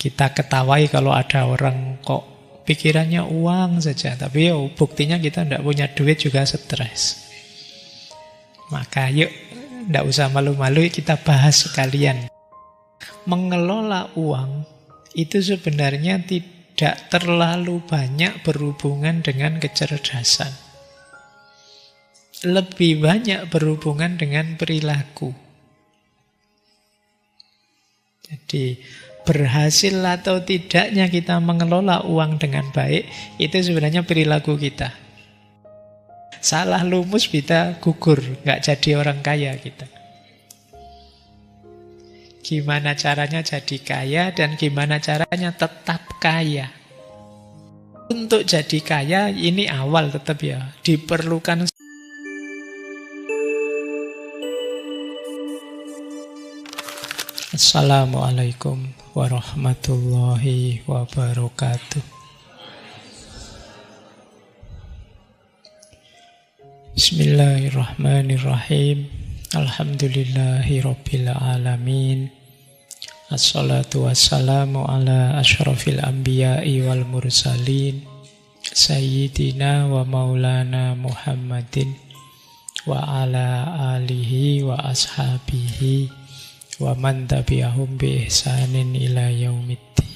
Kita ketawai kalau ada orang kok pikirannya uang saja, tapi buktinya kita tidak punya duit juga stres. Maka yuk, tidak usah malu-malu, kita bahas sekalian. Mengelola uang itu sebenarnya tidak terlalu banyak berhubungan dengan kecerdasan. Lebih banyak berhubungan dengan perilaku. Jadi berhasil atau tidaknya kita mengelola uang dengan baik, itu sebenarnya perilaku kita. Salah lumus kita gugur, nggak jadi orang kaya kita. Gimana caranya jadi kaya dan gimana caranya tetap kaya. Untuk jadi kaya, ini awal tetap ya, diperlukan. Assalamualaikum warahmatullahi wabarakatuh. Bismillahirrahmanirrahim. Alhamdulillahi rabbil alamin. Assalatu wassalamu ala asyrafil anbiya'i wal mursalin Sayyidina wa maulana Muhammadin wa ala alihi wa ashabihi wa man tabi'ahum bi ihsanin ila yaumiddin.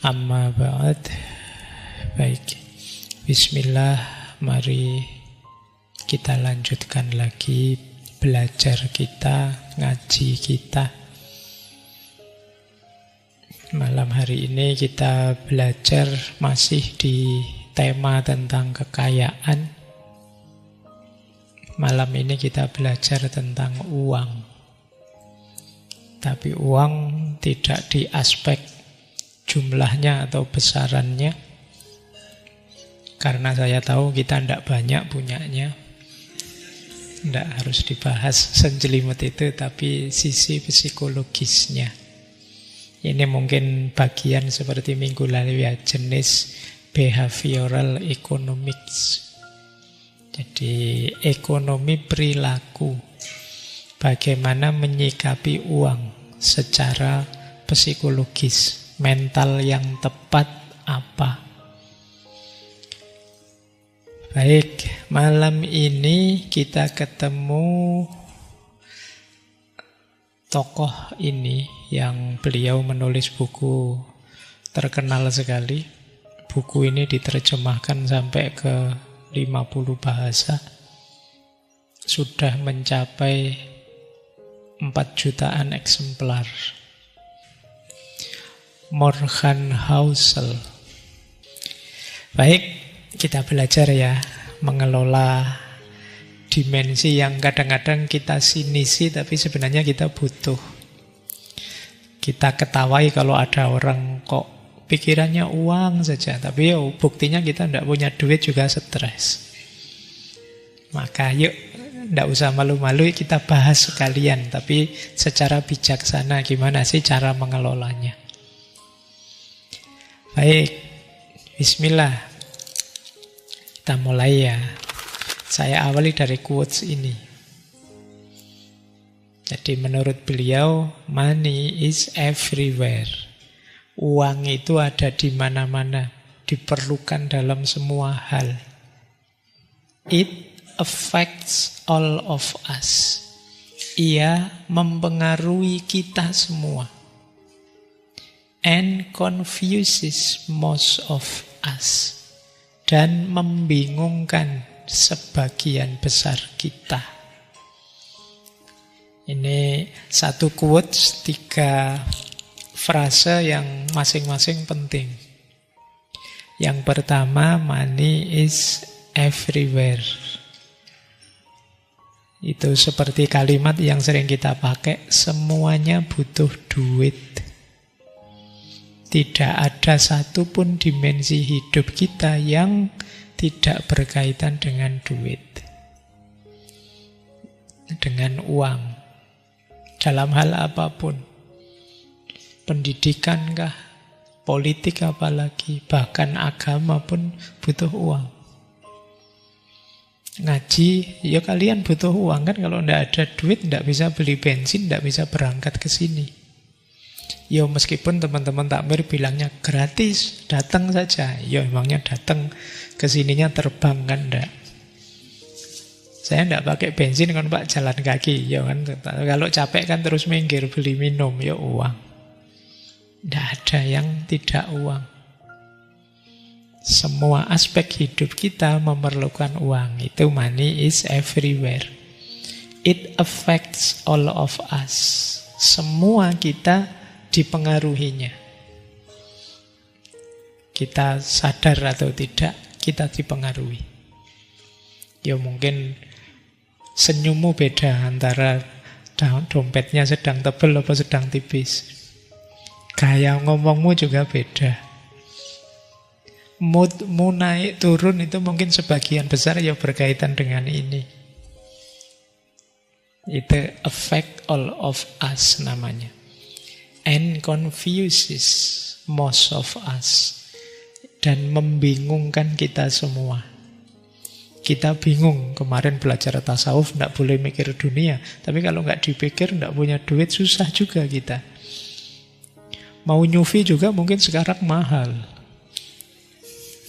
Amma ba'd. Baik, bismillah, mari kita lanjutkan lagi belajar kita, ngaji kita. Malam hari ini kita belajar masih di tema tentang kekayaan. Malam ini kita belajar tentang uang. Tapi uang tidak di aspek jumlahnya atau besarannya. Karena saya tahu kita tidak banyak punyanya. Tidak harus dibahas senjelimet itu, tapi sisi psikologisnya. Ini mungkin bagian seperti minggu lalu ya, jenis behavioral economics. Jadi ekonomi perilaku. Bagaimana menyikapi uang secara psikologis, mental yang tepat apa. Baik, malam ini kita ketemu tokoh ini yang beliau menulis buku terkenal sekali. Buku ini diterjemahkan sampai ke 50 bahasa. Sudah mencapai 4 jutaan eksemplar. Morgan Housel. Baik, kita belajar ya mengelola dimensi yang kadang-kadang kita sinisi, tapi sebenarnya kita butuh. Kita ketawai kalau ada orang kok pikirannya uang saja, tapi buktinya kita tidak punya duit juga stres. Maka yuk, tidak usah malu-malu, kita bahas sekalian, tapi secara bijaksana gimana sih cara mengelolanya. Baik, bismillah. Kita mulai ya. Saya awali dari quotes ini. Jadi menurut beliau, money is everywhere. Uang itu ada di mana-mana, diperlukan dalam semua hal. It affects all of us. Ia mempengaruhi kita semua. And confuses most of us. Dan membingungkan sebagian besar kita. Ini satu quotes, 3 frase yang masing-masing penting. Yang pertama, money is everywhere. Itu seperti kalimat yang sering kita pakai, semuanya butuh duit. Tidak ada satupun dimensi hidup kita yang tidak berkaitan dengan duit. Dengan uang. Dalam hal apapun. Pendidikan kah? Politik apalagi? Bahkan agama pun butuh uang. Ngaji, ya kalian butuh uang kan. Kalau tidak ada duit, tidak bisa beli bensin, tidak bisa berangkat ke sini. Ya meskipun teman-teman takmir bilangnya gratis, datang saja. Ya emangnya datang, kesininya terbang kan enggak. Saya enggak pakai bensin kan Pak, jalan kaki. Ya kan, kalau capek kan terus minggir beli minum, ya uang. Enggak ada yang tidak uang. Semua aspek hidup kita memerlukan uang. Itu money is everywhere. It affects all of us. Semua kita dipengaruhinya. Kita sadar atau tidak, kita dipengaruhi. Ya mungkin senyummu beda antara dompetnya sedang tebal atau sedang tipis. Gaya ngomongmu juga beda. Moodmu naik turun itu mungkin sebagian besar ya berkaitan dengan ini. Itu affect all of us namanya. And confuses most of us. Dan membingungkan kita semua. Kita bingung, kemarin belajar tasawuf tidak boleh mikir dunia. Tapi kalau nggak dipikir, tidak punya duit, susah juga kita. Mau nyufi juga mungkin sekarang mahal.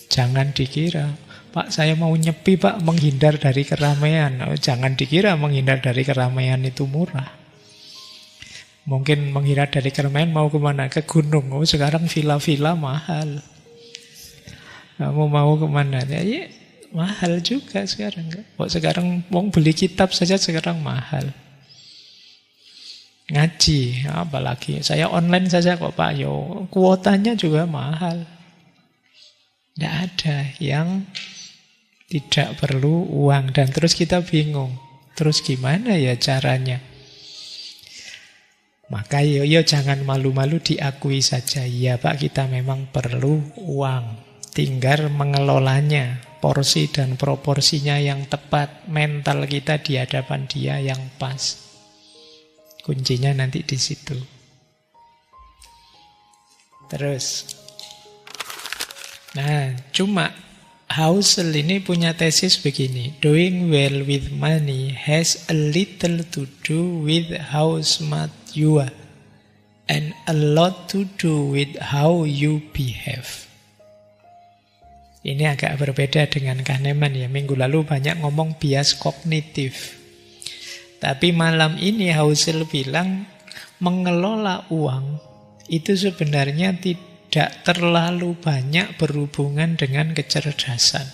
Jangan dikira, Pak saya mau nyepi Pak, menghindar dari keramaian. Oh, jangan dikira menghindar dari keramaian itu murah. Mungkin menghindar dari keramaian mau kemana? Ke gunung. Oh sekarang villa-villa mahal. Kamu mau kemana? Ya, mahal juga sekarang. Kok sekarang mau beli kitab saja sekarang mahal. Ngaji, apalagi. Saya online saja kok Pak. Yo, kuotanya juga mahal. Tidak ada yang tidak perlu uang. Dan terus kita bingung. Terus gimana ya caranya? Maka yo jangan malu-malu, diakui saja. Ya Pak, kita memang perlu uang. Tinggal mengelolanya. Porsi dan proporsinya yang tepat. Mental kita di hadapan dia yang pas. Kuncinya nanti di situ. Terus. Nah, cuma Housel ini punya tesis begini. Doing well with money has a little to do with how smart you are and a lot to do with how you behave. Ini agak berbeda dengan Kahneman ya. Minggu lalu banyak ngomong bias kognitif. Tapi malam ini Housel bilang mengelola uang itu sebenarnya tidak terlalu banyak berhubungan dengan kecerdasan.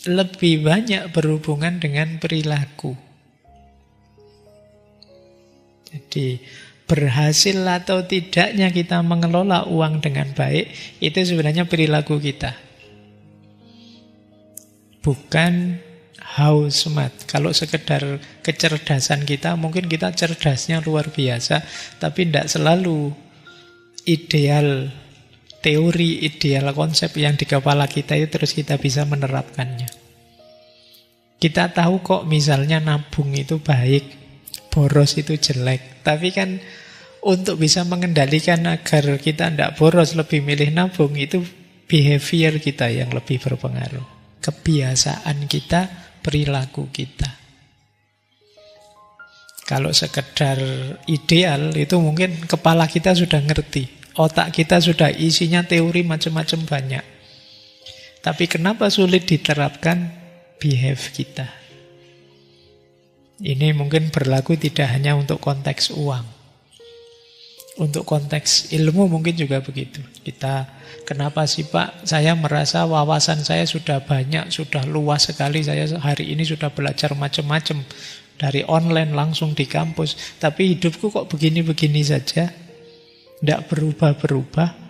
Lebih banyak berhubungan dengan perilaku. Jadi berhasil atau tidaknya kita mengelola uang dengan baik, itu sebenarnya perilaku kita. Bukan how smart. Kalau sekedar kecerdasan kita, mungkin kita cerdasnya luar biasa, tapi tidak selalu ideal teori, ideal konsep yang di kepala kita itu terus kita bisa menerapkannya. Kita tahu kok misalnya nabung itu baik, boros itu jelek. Tapi kan untuk bisa mengendalikan agar kita tidak boros, lebih milih nabung, itu behavior kita yang lebih berpengaruh. Kebiasaan kita, perilaku kita. Kalau sekedar ideal itu mungkin kepala kita sudah ngerti. Otak kita sudah isinya teori macam-macam banyak. Tapi kenapa sulit diterapkan? Behave kita. Ini mungkin berlaku tidak hanya untuk konteks uang. Untuk konteks ilmu mungkin juga begitu. Kenapa sih Pak? Saya merasa wawasan saya sudah banyak, sudah luas sekali. Saya hari ini sudah belajar macam-macam. Dari online langsung di kampus. Tapi hidupku kok begini-begini saja. Tidak berubah-berubah.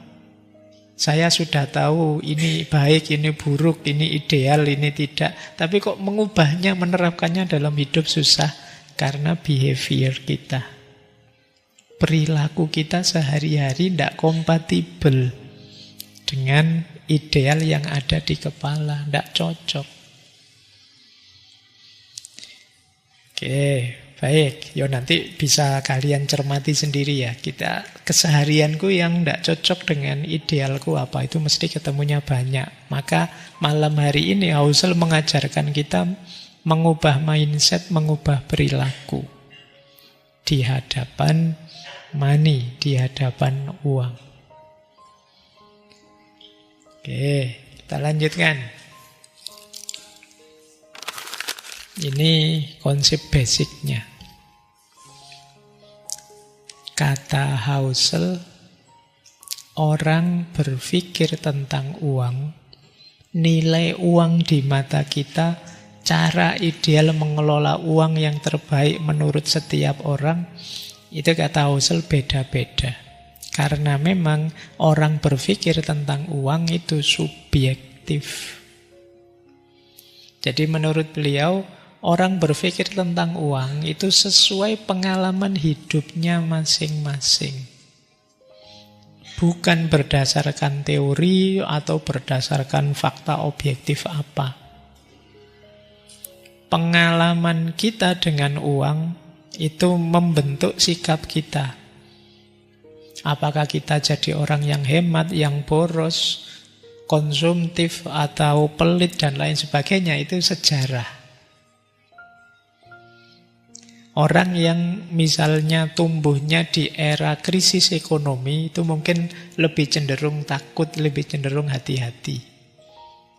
Saya sudah tahu ini baik, ini buruk, ini ideal, ini tidak. Tapi kok mengubahnya, menerapkannya dalam hidup susah. Karena behavior kita. Perilaku kita sehari-hari tidak kompatibel dengan ideal yang ada di kepala. Tidak cocok. Oke, baik. Yo nanti bisa kalian cermati sendiri ya. Keseharianku yang tidak cocok dengan idealku apa, itu mesti ketemunya banyak. Maka malam hari ini Housel mengajarkan kita mengubah mindset, mengubah perilaku di hadapan money, di hadapan uang. Oke, kita lanjutkan. Ini konsep basicnya. Kata Husserl, orang berpikir tentang uang, nilai uang di mata kita, cara ideal mengelola uang yang terbaik menurut setiap orang, itu kata Husserl beda-beda. Karena memang orang berpikir tentang uang itu subjektif. Jadi menurut beliau, orang berpikir tentang uang itu sesuai pengalaman hidupnya masing-masing. Bukan berdasarkan teori atau berdasarkan fakta objektif apa. Pengalaman kita dengan uang itu membentuk sikap kita. Apakah kita jadi orang yang hemat, yang boros, konsumtif, atau pelit, dan lain sebagainya, itu sejarah. Orang yang misalnya tumbuhnya di era krisis ekonomi itu mungkin lebih cenderung takut, lebih cenderung hati-hati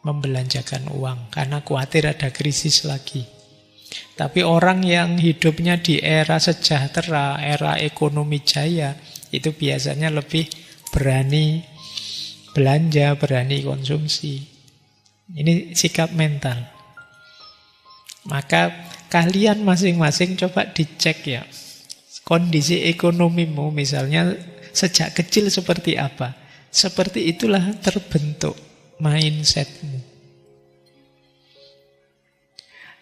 membelanjakan uang karena khawatir ada krisis lagi. Tapi orang yang hidupnya di era sejahtera, era ekonomi jaya, itu biasanya lebih berani belanja, berani konsumsi. Ini sikap mental. Maka kalian masing-masing coba dicek ya, kondisi ekonomimu misalnya sejak kecil seperti apa. Seperti itulah terbentuk mindsetmu.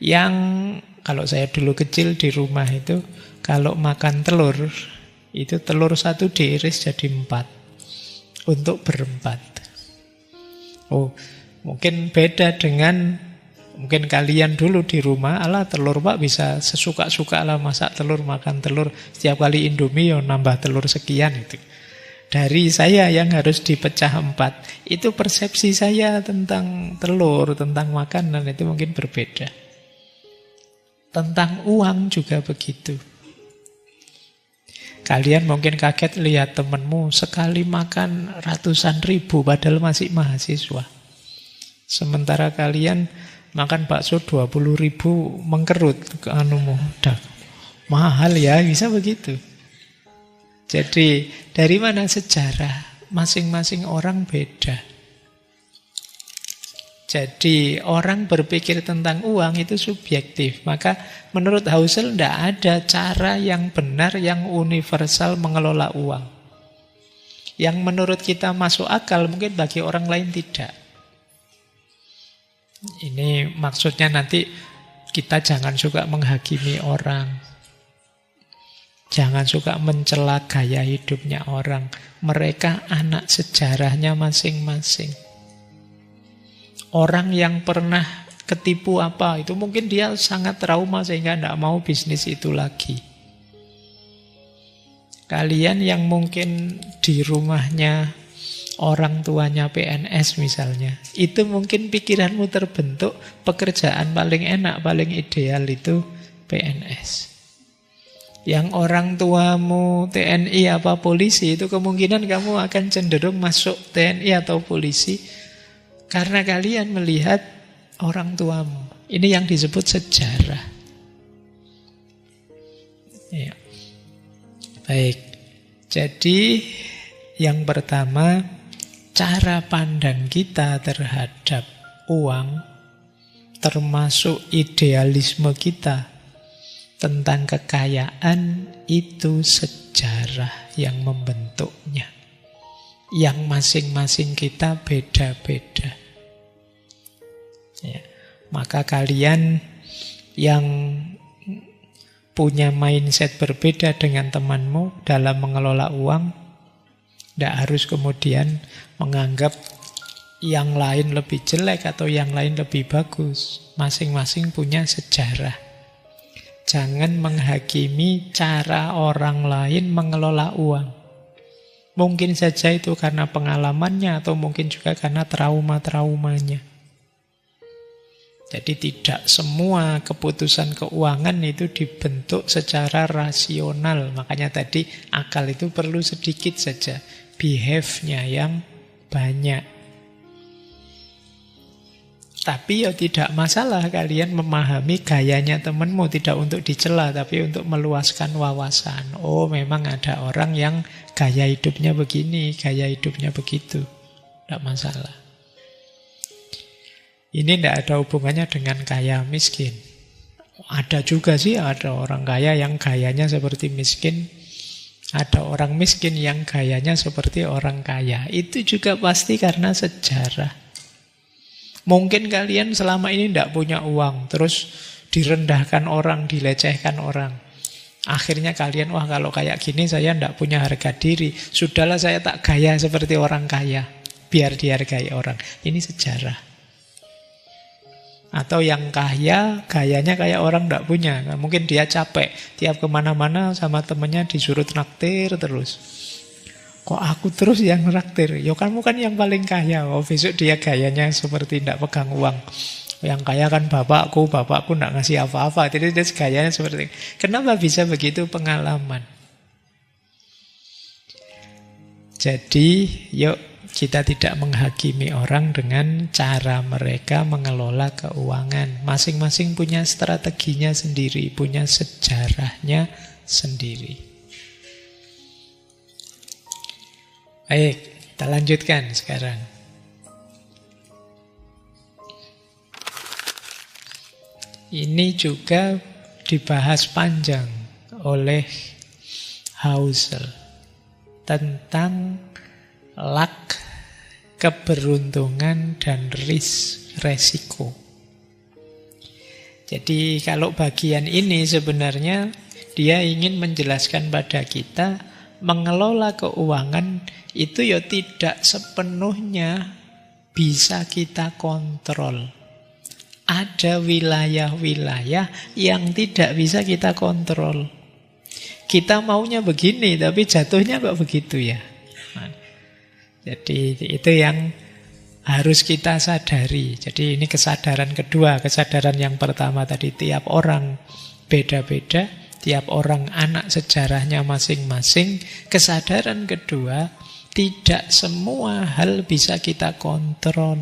Yang kalau saya dulu kecil di rumah itu, kalau makan telur, itu telur satu diiris jadi 4 untuk berempat. Oh, mungkin beda dengan mungkin kalian dulu di rumah, alah telur Pak bisa sesuka-suka lah masak telur, makan telur. Setiap kali Indomie ya nambah telur sekian itu. Dari saya yang harus dipecah 4. Itu persepsi saya tentang telur, tentang makanan itu mungkin berbeda. Tentang uang juga begitu. Kalian mungkin kaget lihat temanmu sekali makan ratusan ribu padahal masih mahasiswa. Sementara kalian makan bakso 20.000 mengkerut ke anumu. Mahal ya, bisa begitu. Jadi dari mana sejarah? Masing-masing orang beda. Jadi orang berpikir tentang uang itu subjektif. Maka menurut Husserl tidak ada cara yang benar, yang universal mengelola uang. Yang menurut kita masuk akal mungkin bagi orang lain tidak. Ini maksudnya nanti kita jangan suka menghakimi orang. Jangan suka mencela gaya hidupnya orang. Mereka anak sejarahnya masing-masing. Orang yang pernah ketipu apa, itu mungkin dia sangat trauma sehingga tidak mau bisnis itu lagi. Kalian yang mungkin di rumahnya orang tuanya PNS misalnya, itu mungkin pikiranmu terbentuk pekerjaan paling enak, paling ideal itu PNS. Yang orang tuamu TNI apa polisi, itu kemungkinan kamu akan cenderung masuk TNI atau polisi karena kalian melihat orang tuamu. Ini yang disebut sejarah. Ya. Baik, jadi yang pertama, cara pandang kita terhadap uang, termasuk idealisme kita tentang kekayaan, itu sejarah yang membentuknya. Yang masing-masing kita beda-beda. Ya. Maka kalian yang punya mindset berbeda dengan temanmu dalam mengelola uang, tidak harus kemudian menganggap yang lain lebih jelek atau yang lain lebih bagus. Masing-masing punya sejarah. Jangan menghakimi cara orang lain mengelola uang. Mungkin saja itu karena pengalamannya atau mungkin juga karena trauma-traumanya. Jadi tidak semua keputusan keuangan itu dibentuk secara rasional. Makanya tadi akal itu perlu sedikit saja. Behave-nya yang banyak. Tapi ya tidak masalah kalian memahami gayanya temanmu. Tidak untuk dicela, tapi untuk meluaskan wawasan. Oh, memang ada orang yang gaya hidupnya begini, gaya hidupnya begitu. Tidak masalah. Ini tidak ada hubungannya dengan kaya miskin. Ada juga sih, ada orang kaya yang gayanya seperti miskin. Ada orang miskin yang gayanya seperti orang kaya. Itu juga pasti karena sejarah. Mungkin kalian selama ini tidak punya uang, terus direndahkan orang, dilecehkan orang. Akhirnya kalian, wah kalau kayak gini saya tidak punya harga diri. Sudahlah saya tak gaya seperti orang kaya, biar dihargai orang. Ini sejarah. Atau yang kaya, gayanya kayak orang tidak punya. Mungkin dia capek, tiap kemana-mana sama temennya disuruh traktir terus. Kok aku terus yang traktir? Ya kamu kan yang paling kaya. Oh, besok dia gayanya seperti tidak pegang uang. Yang kaya kan bapakku tidak ngasih apa-apa. Jadi dia gayanya seperti itu. Kenapa bisa begitu? Pengalaman. Jadi yuk kita tidak menghakimi orang dengan cara mereka mengelola keuangan. Masing-masing punya strateginya sendiri, punya sejarahnya sendiri. Baik, kita lanjutkan sekarang. Ini juga dibahas panjang oleh Husserl tentang luck, keberuntungan, dan resiko. Jadi kalau bagian ini sebenarnya dia ingin menjelaskan pada kita mengelola keuangan itu ya tidak sepenuhnya bisa kita kontrol. Ada wilayah-wilayah yang tidak bisa kita kontrol. Kita maunya begini, tapi jatuhnya kok begitu ya. Jadi itu yang harus kita sadari. Jadi ini kesadaran kedua. Kesadaran yang pertama tadi, tiap orang beda-beda, tiap orang anak sejarahnya masing-masing. Kesadaran kedua, tidak semua hal bisa kita kontrol,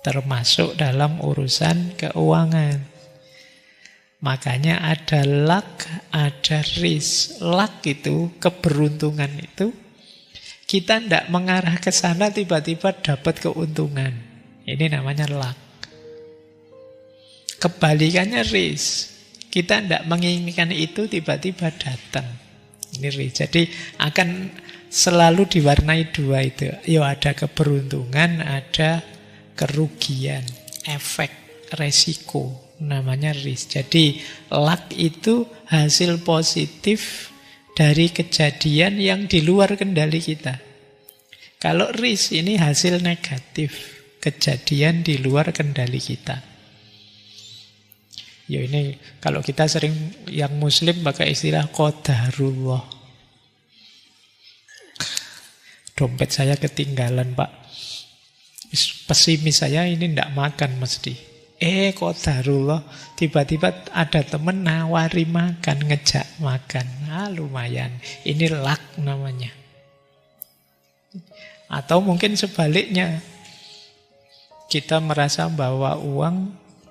termasuk dalam urusan keuangan. Makanya ada luck, ada risk. Luck itu, keberuntungan itu, kita tidak mengarah ke sana tiba-tiba dapat keuntungan. Ini namanya luck. Kebalikannya risk. Kita tidak menginginkan itu tiba-tiba datang. Ini risk. Jadi akan selalu diwarnai dua itu. Ya ada keberuntungan, ada kerugian, efek, resiko. Namanya risk. Jadi luck itu hasil positif dari kejadian yang di luar kendali kita. Kalau risk ini hasil negatif, kejadian di luar kendali kita. Ya ini kalau kita sering yang muslim pakai istilah qadarullah. Dompet saya ketinggalan, Pak. Pesimis saya ini tidak makan mesti. Qadarullah, tiba-tiba ada temen nawari makan, ngejak makan. Lumayan. Ini luck namanya. Atau mungkin sebaliknya. Kita merasa bahwa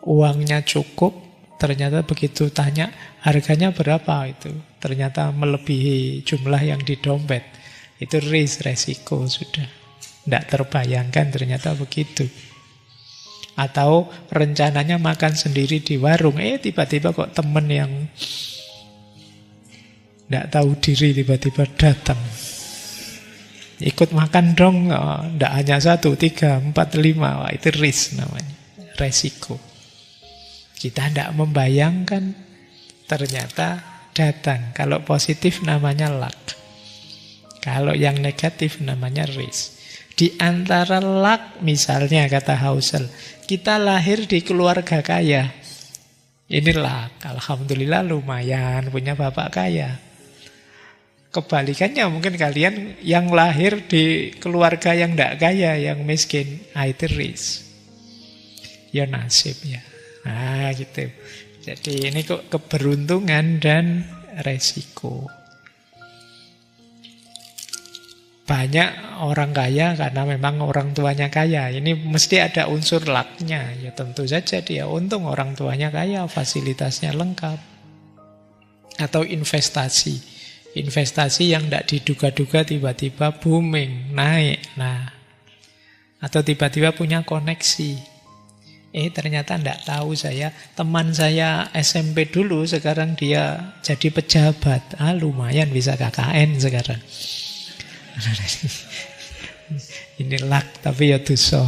uangnya cukup, ternyata begitu tanya harganya berapa itu, ternyata melebihi jumlah yang di dompet. Itu resiko sudah. Tidak terbayangkan ternyata begitu. Atau rencananya makan sendiri di warung, tiba-tiba kok temen yang tidak tahu diri tiba-tiba datang. Ikut makan dong, tidak hanya 1, 3, 4, 5. Wah, itu risk namanya, resiko. Kita tidak membayangkan, ternyata datang. Kalau positif namanya luck. Kalau yang negatif namanya risk. Di antara luck, misalnya kata Husserl, kita lahir di keluarga kaya. Ini luck. Alhamdulillah lumayan punya bapak kaya. Kebalikannya mungkin kalian yang lahir di keluarga yang tidak kaya, yang miskin. Itu risk. ya nasib ya. Nah gitu. Jadi ini kok keberuntungan dan resiko. Banyak orang kaya karena memang orang tuanya kaya. Ini mesti ada unsur luck-nya. Ya tentu saja dia untung orang tuanya kaya, fasilitasnya lengkap. Atau investasi. Investasi yang tidak diduga-duga tiba-tiba booming, naik. Nah, atau tiba-tiba punya koneksi. Ternyata tidak tahu saya, teman saya SMP dulu, sekarang dia jadi pejabat. Lumayan bisa KKN sekarang. Ini luck, tapi ya dosa.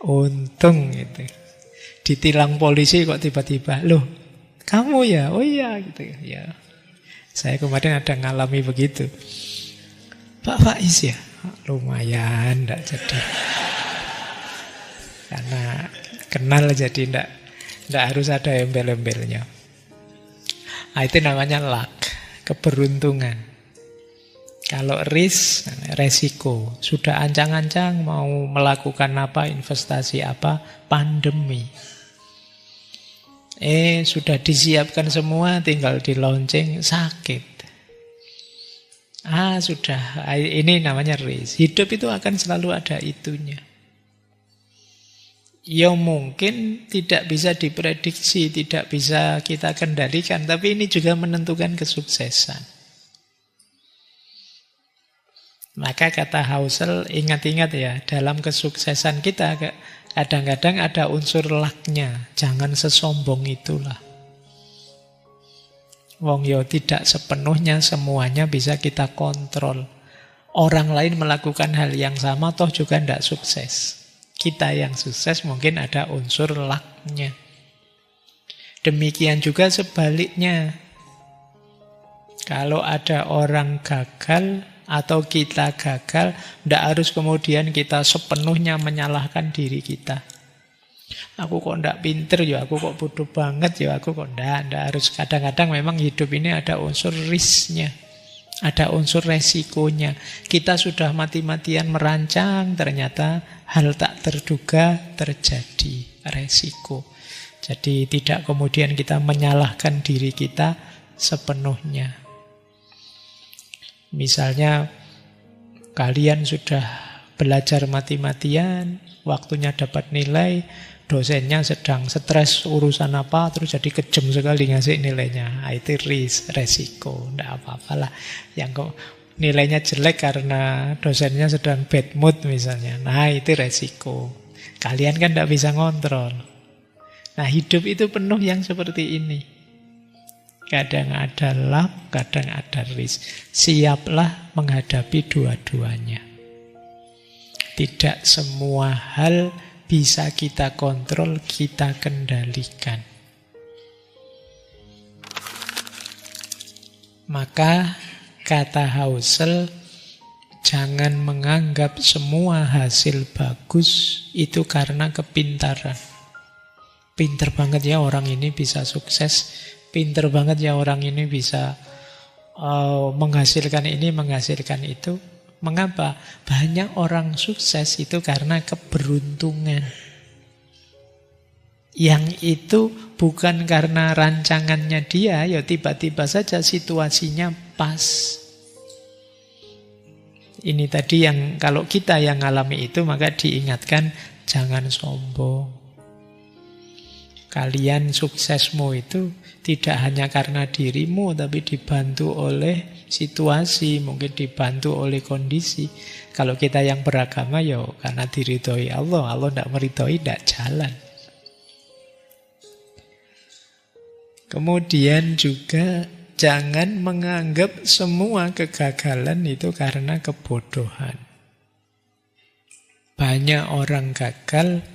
Untung gitu. Ditilang polisi kok tiba-tiba, loh kamu ya? Oh iya gitu ya. Saya kemarin ada ngalami begitu. Pak Faiz ya? Lumayan, tidak jadi. Karena kenal jadi tidak harus ada embel-embelnya. Itu namanya luck, keberuntungan. Kalau risk, resiko. Sudah ancang-ancang mau melakukan apa, investasi apa, pandemi. Sudah disiapkan semua, tinggal di launching, sakit. Sudah. Ini namanya risk. Hidup itu akan selalu ada itunya. Ya mungkin tidak bisa diprediksi, tidak bisa kita kendalikan, tapi ini juga menentukan kesuksesan. Maka kata Housel, ingat-ingat ya, dalam kesuksesan kita kadang-kadang ada unsur luck-nya. Jangan sesombong itulah. Wong yo tidak sepenuhnya semuanya bisa kita kontrol. Orang lain melakukan hal yang sama toh juga tidak sukses. Kita yang sukses mungkin ada unsur luck-nya. Demikian juga sebaliknya. Kalau ada orang gagal atau kita gagal, tidak harus kemudian kita sepenuhnya menyalahkan diri kita. Aku kok tidak pinter ya, aku kok bodoh banget ya, aku kok tidak harus. Kadang-kadang memang hidup ini ada unsur risk-nya. Ada unsur resikonya. Kita sudah mati-matian merancang, ternyata hal tak terduga terjadi, resiko. Jadi tidak kemudian kita menyalahkan diri kita sepenuhnya. Misalnya kalian sudah belajar mati-matian, waktunya dapat nilai, dosennya sedang stres urusan apa, terus jadi kejam sekali ngasih nilainya. Itu risk, resiko, tidak apa-apalah. Yang kok nilainya jelek karena dosennya sedang bad mood misalnya. Nah itu resiko. Kalian kan tidak bisa ngontrol. Nah hidup itu penuh yang seperti ini. Kadang ada luck, kadang ada risk. Siaplah menghadapi dua-duanya. Tidak semua hal bisa kita kontrol, kita kendalikan. Maka kata Housel, jangan menganggap semua hasil bagus itu karena kepintaran. Pinter banget ya orang ini bisa sukses, pinter banget ya orang ini bisa menghasilkan ini, menghasilkan itu. Mengapa? Banyak orang sukses itu karena keberuntungan. Yang itu bukan karena rancangannya dia, ya tiba-tiba saja situasinya pas. Ini tadi yang kalau kita yang ngalami itu, maka diingatkan jangan sombong. Kalian suksesmu itu tidak hanya karena dirimu, tapi dibantu oleh situasi, mungkin dibantu oleh kondisi. Kalau kita yang beragama, ya karena diridhoi Allah. Allah tidak meridhoi, tidak jalan. Kemudian juga jangan menganggap semua kegagalan itu karena kebodohan. Banyak orang gagal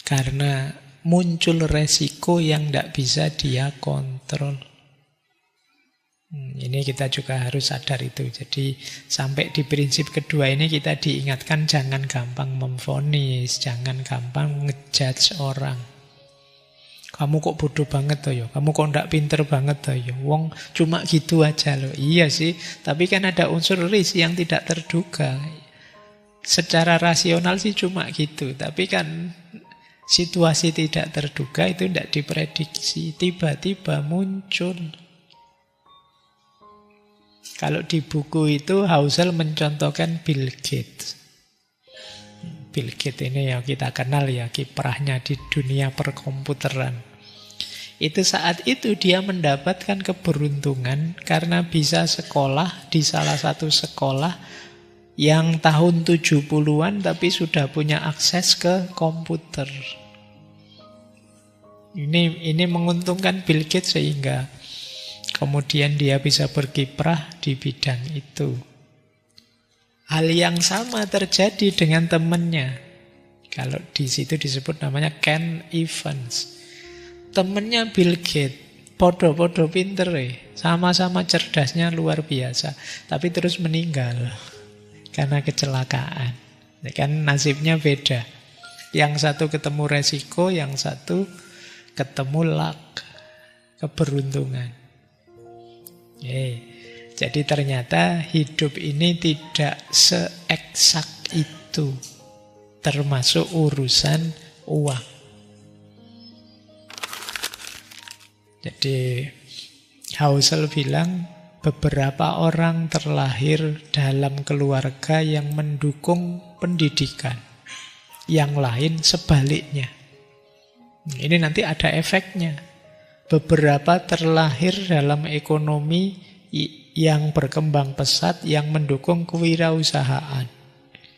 karena muncul resiko yang tidak bisa dia kontrol. Ini kita juga harus sadar itu. Jadi sampai di prinsip kedua ini kita diingatkan jangan gampang memvonis, jangan gampang ngejudge orang. Kamu kok bodoh banget toh ya? Kamu kok ndak pinter banget toh ya? Wong cuma gitu aja loh. Iya sih, tapi kan ada unsur risk yang tidak terduga. Secara rasional sih cuma gitu, tapi kan Situasi tidak terduga itu tidak diprediksi, tiba-tiba muncul. Kalau di buku itu Housel mencontohkan Bill Gates. Bill Gates ini yang kita kenal ya, kiprahnya di dunia perkomputeran. Itu saat itu dia mendapatkan keberuntungan karena bisa sekolah di salah satu sekolah yang tahun 70-an tapi sudah punya akses ke komputer. Ini menguntungkan Bill Gates sehingga kemudian dia bisa berkiprah di bidang itu. Hal yang sama terjadi dengan temannya. Kalau di situ disebut namanya Ken Evans. Temannya Bill Gates, podo-podo pinter, sama-sama cerdasnya luar biasa, tapi terus meninggal karena kecelakaan. Ya kan nasibnya beda. Yang satu ketemu resiko, yang satu ketemu luck, keberuntungan. Jadi ternyata hidup ini tidak seeksak itu, termasuk urusan uang. Jadi Housel bilang beberapa orang terlahir dalam keluarga yang mendukung pendidikan, yang lain sebaliknya. Ini nanti ada efeknya. Beberapa terlahir dalam ekonomi yang berkembang pesat, yang mendukung kewirausahaan.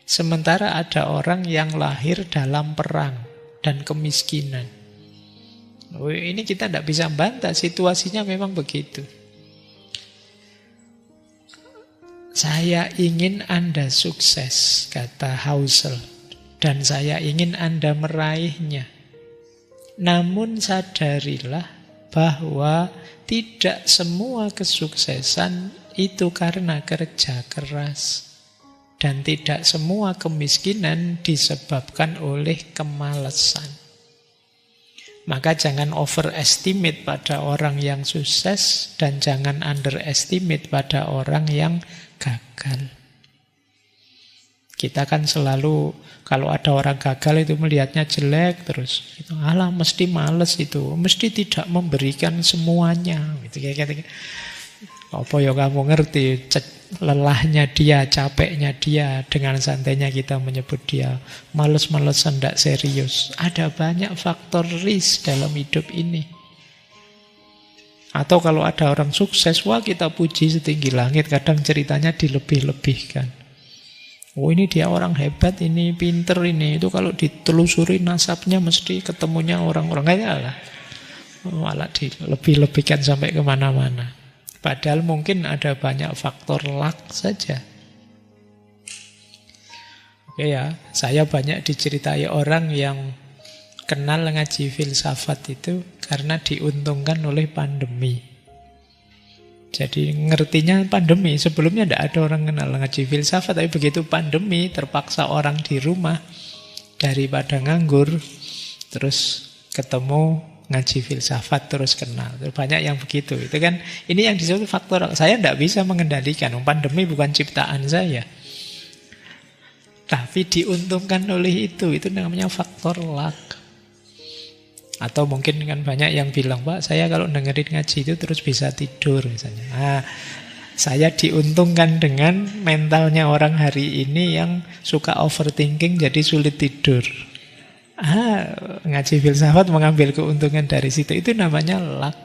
Sementara ada orang yang lahir dalam perang dan kemiskinan. Ini kita tidak bisa bantah, situasinya memang begitu. Saya ingin Anda sukses, kata Housel, dan saya ingin Anda meraihnya. Namun sadarilah bahwa tidak semua kesuksesan itu karena kerja keras. Dan tidak semua kemiskinan disebabkan oleh kemalasan. Maka jangan overestimate pada orang yang sukses dan jangan underestimate pada orang yang gagal. Kita kan selalu kalau ada orang gagal itu melihatnya jelek terus. Itu alah mesti males itu, mesti tidak memberikan semuanya. Gitu kayak. Apa ya kamu ngerti lelahnya dia, capeknya dia, dengan santainya kita menyebut dia males-malesan, tidak serius. Ada banyak faktor risk dalam hidup ini. Atau kalau ada orang sukses, wah kita puji setinggi langit, kadang ceritanya dilebih-lebihkan. Oh ini dia orang hebat, ini pinter ini. Itu kalau ditelusuri nasabnya mesti ketemunya orang-orang kaya lah. Malah dilebih-lebihkan sampai kemana-mana. Padahal mungkin ada banyak faktor luck saja. Oke ya, saya banyak diceritai orang yang kenal ngaji filsafat itu karena diuntungkan oleh pandemi. Jadi ngertinya pandemi, sebelumnya tidak ada orang kenal ngaji filsafat, tapi begitu pandemi terpaksa orang di rumah, daripada nganggur, terus ketemu ngaji filsafat terus kenal. Banyak yang begitu. Itu kan ini yang disebut faktor. Saya tidak bisa mengendalikan. Pandemi bukan ciptaan saya. Tapi diuntungkan oleh itu. Itu namanya faktor luck. Atau mungkin kan banyak yang bilang, Pak, saya kalau dengerin ngaji itu terus bisa tidur misalnya. Nah, saya diuntungkan dengan mentalnya orang hari ini yang suka overthinking jadi sulit tidur. Ngaji filsafat mengambil keuntungan dari situ. Itu namanya luck.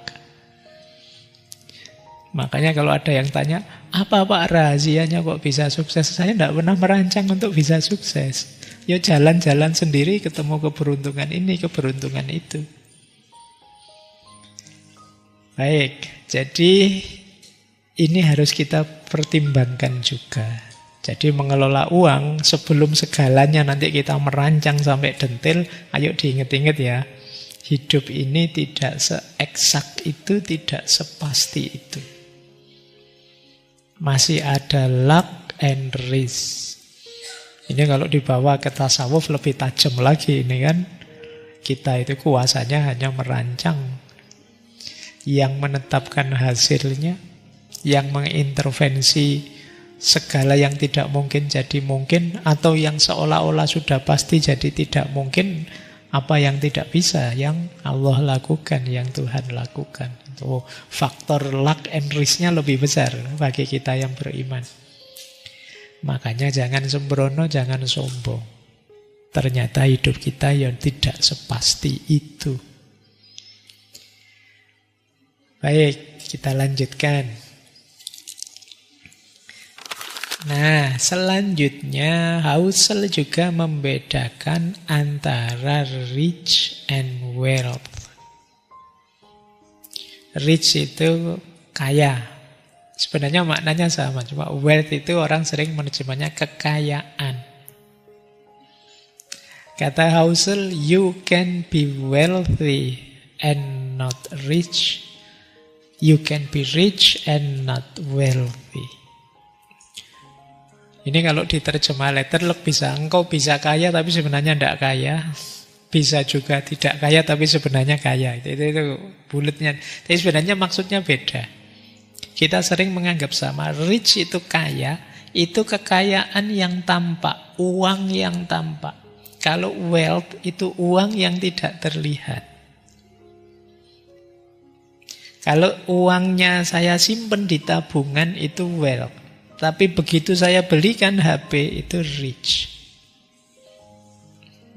Makanya kalau ada yang tanya, apa Pak rahasianya kok bisa sukses? Saya tidak pernah merancang untuk bisa sukses. Ya jalan-jalan sendiri ketemu keberuntungan ini, keberuntungan itu. Baik, jadi ini harus kita pertimbangkan juga. Jadi mengelola uang sebelum segalanya nanti kita merancang sampai detail, ayo diingat-ingat ya. Hidup ini tidak seeksak itu, tidak sepasti itu. Masih ada luck and risk. Ini kalau dibawa ke tasawuf lebih tajam lagi ini kan. Kita itu kuasanya hanya merancang. Yang menetapkan hasilnya, yang mengintervensi segala yang tidak mungkin jadi mungkin, atau yang seolah-olah sudah pasti jadi tidak mungkin, Apa yang tidak bisa, yang Allah lakukan, yang Tuhan lakukan. Itu faktor luck and risk-nya lebih besar bagi kita yang beriman. Makanya jangan sembrono, jangan sombong. Ternyata hidup kita yang tidak sepasti itu. Baik, kita lanjutkan. Nah, selanjutnya Husserl juga membedakan antara rich and wealth. Rich itu kaya. Sebenarnya maknanya sama, cuma wealth itu orang sering menerjemahnya kekayaan. Kata Husserl, you can be wealthy and not rich. You can be rich and not wealthy. Ini kalau diterjemah letter bisa engkau bisa kaya tapi sebenarnya tidak kaya. Bisa juga tidak kaya tapi sebenarnya kaya. Itu bulatnya. Tapi sebenarnya maksudnya beda. Kita sering menganggap sama. Rich itu kaya, itu kekayaan yang tampak, uang yang tampak. Kalau wealth itu uang yang tidak terlihat. Kalau uangnya saya simpen di tabungan itu wealth. Tapi begitu saya belikan HP itu rich.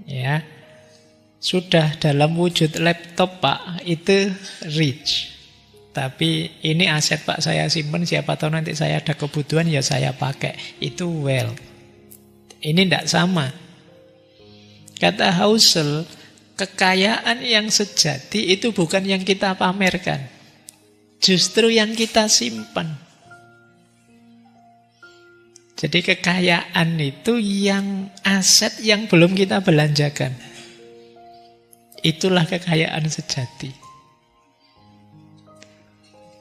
Ya. Sudah dalam wujud laptop Pak, itu rich. Tapi ini aset Pak saya simpen, siapa tahu nanti saya ada kebutuhan ya saya pakai. Itu wealth. Ini tidak sama. Kata Husserl, kekayaan yang sejati itu bukan yang kita pamerkan. Justru yang kita simpan. Jadi kekayaan itu yang aset yang belum kita belanjakan. Itulah kekayaan sejati.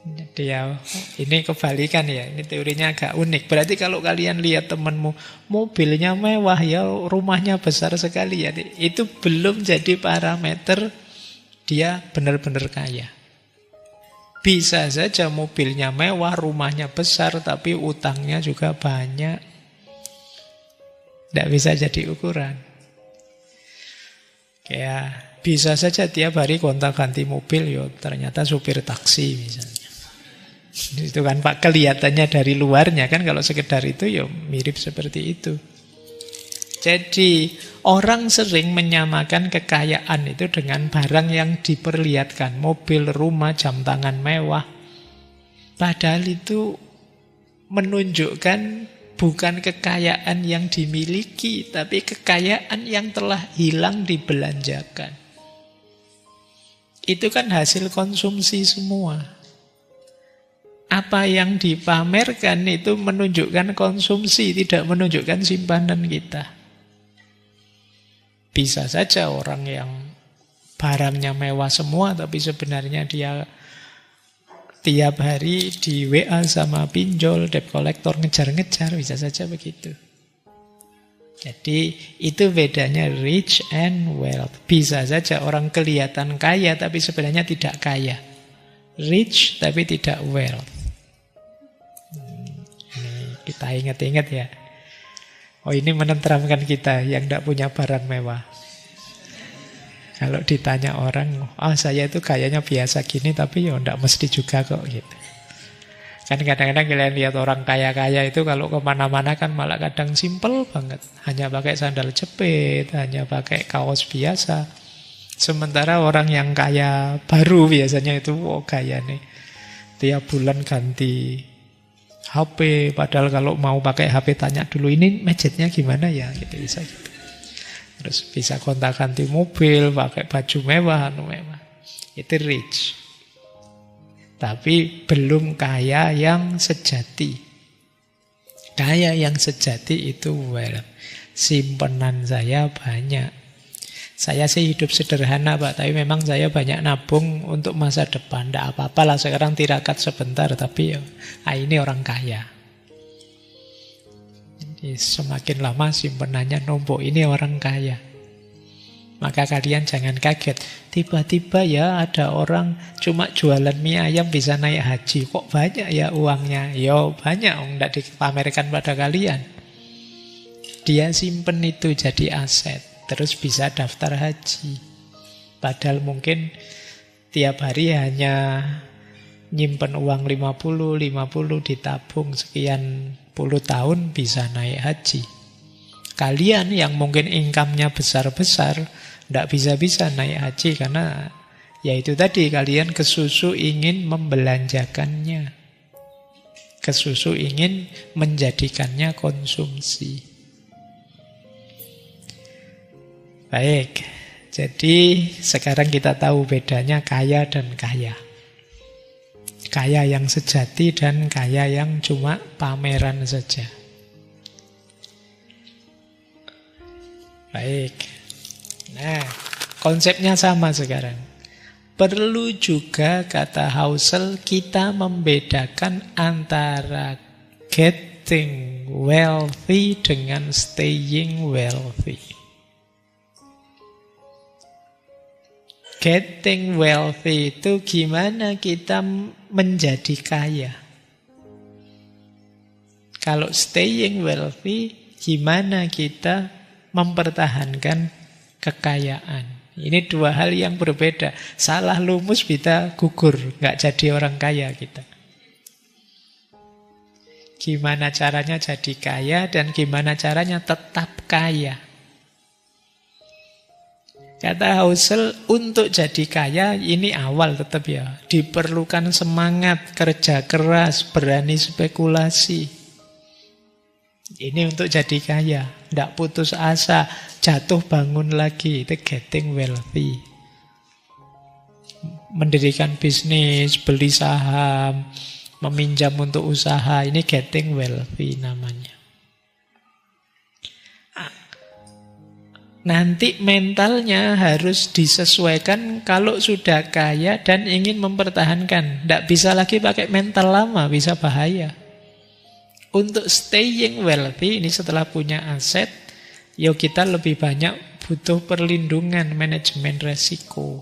Jadi ya, ini kebalikan ya. Ini teorinya agak unik. Berarti kalau kalian lihat temanmu mobilnya mewah ya, rumahnya besar sekali ya, itu belum jadi parameter dia benar-benar kaya. Bisa saja mobilnya mewah, rumahnya besar, tapi utangnya juga banyak. Tidak bisa jadi ukuran. Ya, bisa saja tiap hari gonta-ganti mobil, yo ternyata supir taksi misalnya. Itu kan Pak kelihatannya dari luarnya kan, kalau sekedar itu yo mirip seperti itu. Jadi orang sering menyamakan kekayaan itu dengan barang yang diperlihatkan. Mobil, rumah, jam tangan mewah. Padahal itu menunjukkan bukan kekayaan yang dimiliki, tapi kekayaan yang telah hilang dibelanjakan. Itu kan hasil konsumsi semua. Apa yang dipamerkan itu menunjukkan konsumsi, tidak menunjukkan simpanan kita. Bisa saja orang yang barangnya mewah semua, tapi sebenarnya dia tiap hari di WA sama pinjol, debt collector ngejar-ngejar, bisa saja begitu. Jadi itu bedanya rich and wealth. Bisa saja orang kelihatan kaya, tapi sebenarnya tidak kaya. Rich, tapi tidak wealth. Ini kita ingat-ingat ya. Oh, ini menenteramkan kita yang tidak punya barang mewah. Kalau ditanya orang, saya itu kayaknya biasa gini, tapi ya tidak mesti juga kok gitu. Kan kadang-kadang kalian lihat orang kaya-kaya itu kalau kemana-mana kan malah kadang simple banget. Hanya pakai sandal jepit, hanya pakai kaos biasa. Sementara orang yang kaya baru biasanya itu, kaya nih. Tiap bulan ganti HP, padahal kalau mau pakai HP tanya dulu ini budgetnya gimana ya, gitu bisa gitu. Terus bisa gonta-ganti mobil, pakai baju mewah, mewah. Itu rich. Tapi belum kaya yang sejati. Kaya yang sejati itu wealth. Simpenan saya banyak. Saya sih hidup sederhana Pak, tapi memang saya banyak nabung untuk masa depan. Tidak apa-apa lah sekarang tirakat sebentar, tapi ini orang kaya. Jadi semakin lama simpenannya numpuk, ini orang kaya. Maka kalian jangan kaget. Tiba-tiba ya ada orang cuma jualan mie ayam bisa naik haji. Kok banyak ya uangnya? Ya banyak, tidak dipamerkan pada kalian. Dia simpen itu jadi aset. Terus bisa daftar haji. Padahal mungkin tiap hari hanya nyimpen uang 50 ditabung sekian puluh tahun bisa naik haji. Kalian yang mungkin income-nya besar-besar tidak bisa-bisa naik haji karena ya itu tadi, kalian kesusu ingin membelanjakannya. Kesusu ingin menjadikannya konsumsi. Baik, jadi sekarang kita tahu bedanya kaya dan kaya. Kaya yang sejati dan kaya yang cuma pameran saja. Baik. Nah, konsepnya sama sekarang. Perlu juga, kata Husserl, kita membedakan antara getting wealthy dengan staying wealthy. Getting wealthy itu gimana kita menjadi kaya. Kalau staying wealthy, gimana kita mempertahankan kekayaan. Ini dua hal yang berbeda. Salah lumus kita gugur, nggak jadi orang kaya kita. Gimana caranya jadi kaya dan gimana caranya tetap kaya. Kata Husserl, untuk jadi kaya ini awal tetap ya. Diperlukan semangat, kerja keras, berani spekulasi. Ini untuk jadi kaya. Tidak putus asa, jatuh bangun lagi. Itu getting wealthy. Mendirikan bisnis, beli saham, meminjam untuk usaha. Ini getting wealthy namanya. Nanti mentalnya harus disesuaikan kalau sudah kaya dan ingin mempertahankan. Tidak bisa lagi pakai mental lama, bisa bahaya. Untuk staying wealthy, ini setelah punya aset, yuk kita lebih banyak butuh perlindungan, manajemen resiko.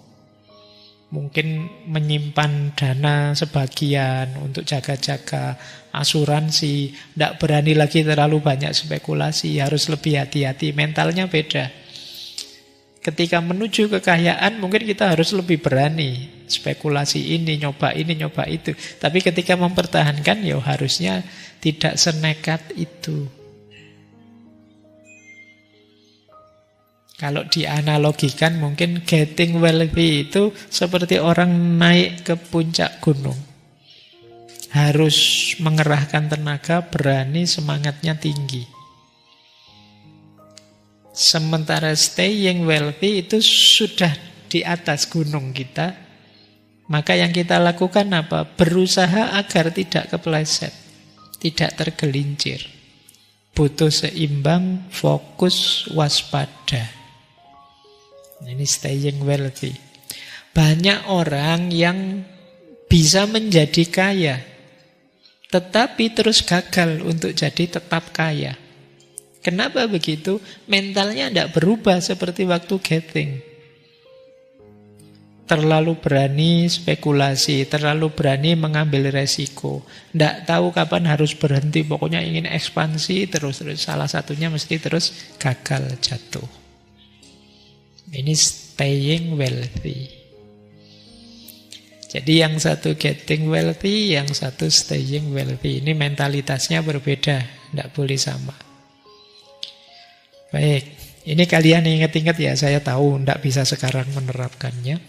Mungkin menyimpan dana sebagian untuk jaga-jaga, asuransi. Tidak berani lagi terlalu banyak spekulasi, harus lebih hati-hati, mentalnya beda. Ketika menuju kekayaan mungkin kita harus lebih berani. Spekulasi ini, nyoba itu. Tapi ketika mempertahankan ya harusnya tidak senekat itu. Kalau dianalogikan mungkin getting wealthy itu seperti orang naik ke puncak gunung. Harus mengerahkan tenaga, berani, semangatnya tinggi. Sementara staying wealthy itu sudah di atas gunung kita. Maka yang kita lakukan apa? Berusaha agar tidak kepleset, tidak tergelincir. Butuh seimbang, fokus, waspada. Ini staying wealthy. Banyak orang yang bisa menjadi kaya, tetapi terus gagal untuk jadi tetap kaya. Kenapa begitu? Mentalnya tidak berubah seperti waktu getting. Terlalu berani spekulasi, terlalu berani mengambil resiko. Tidak tahu kapan harus berhenti, pokoknya ingin ekspansi terus. Salah satunya mesti terus gagal, jatuh. Ini staying wealthy. Jadi yang satu getting wealthy, yang satu staying wealthy. Ini mentalitasnya berbeda, tidak boleh sama. Baik, ini kalian ingat-ingat ya, saya tahu tidak bisa sekarang menerapkannya.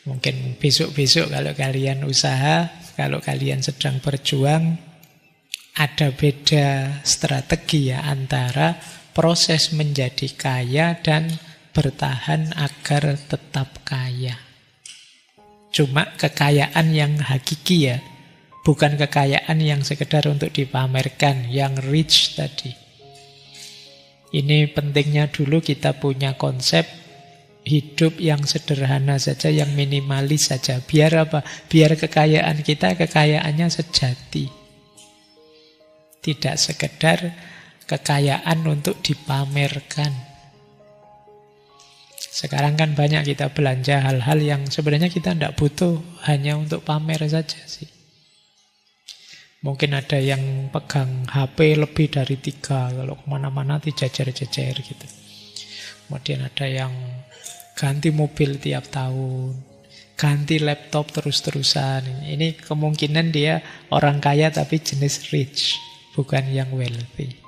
Mungkin besok-besok kalau kalian usaha, kalau kalian sedang berjuang, ada beda strategi ya antara proses menjadi kaya dan bertahan agar tetap kaya. Cuma kekayaan yang hakiki ya, bukan kekayaan yang sekedar untuk dipamerkan, yang rich tadi. Ini pentingnya dulu kita punya konsep hidup yang sederhana saja, yang minimalis saja. Biar apa? Biar kekayaan kita, kekayaannya sejati. Tidak sekedar kekayaan untuk dipamerkan. Sekarang kan banyak kita belanja hal-hal yang sebenarnya kita tidak butuh, hanya untuk pamer saja sih. Mungkin ada yang pegang HP lebih dari 3, kalau kemana-mana dijajar-jajar gitu. Kemudian ada yang ganti mobil tiap tahun, ganti laptop terus-terusan. Ini kemungkinan dia orang kaya tapi jenis rich, bukan yang wealthy.